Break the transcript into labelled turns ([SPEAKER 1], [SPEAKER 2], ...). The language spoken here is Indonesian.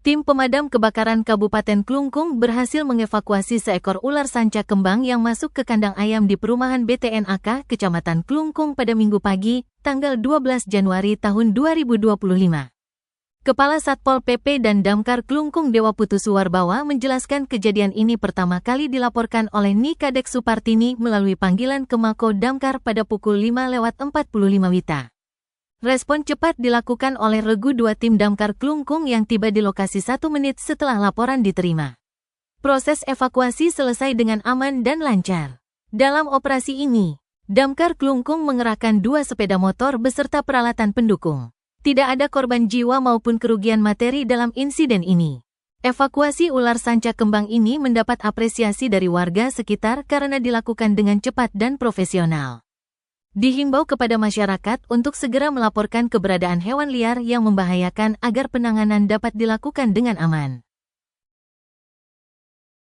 [SPEAKER 1] Tim pemadam kebakaran Kabupaten Klungkung berhasil mengevakuasi seekor ular sanca kembang yang masuk ke kandang ayam di perumahan BTNAK, Kecamatan Klungkung pada Minggu pagi, tanggal 12 Januari tahun 2025. Kepala Satpol PP dan Damkar Klungkung Dewa Putu Suwarbawa menjelaskan kejadian ini pertama kali dilaporkan oleh Nikadek Supartini melalui panggilan ke Mako Damkar pada pukul 5.45 WITA. Respon cepat dilakukan oleh Regu 2 Tim Damkar Klungkung yang tiba di lokasi 1 menit setelah laporan diterima. Proses evakuasi selesai dengan aman dan lancar. Dalam operasi ini, Damkar Klungkung mengerahkan 2 sepeda motor beserta peralatan pendukung. Tidak ada korban jiwa maupun kerugian materi dalam insiden ini. Evakuasi ular sanca kembang ini mendapat apresiasi dari warga sekitar karena dilakukan dengan cepat dan profesional. Dihimbau kepada masyarakat untuk segera melaporkan keberadaan hewan liar yang membahayakan agar penanganan dapat dilakukan dengan aman.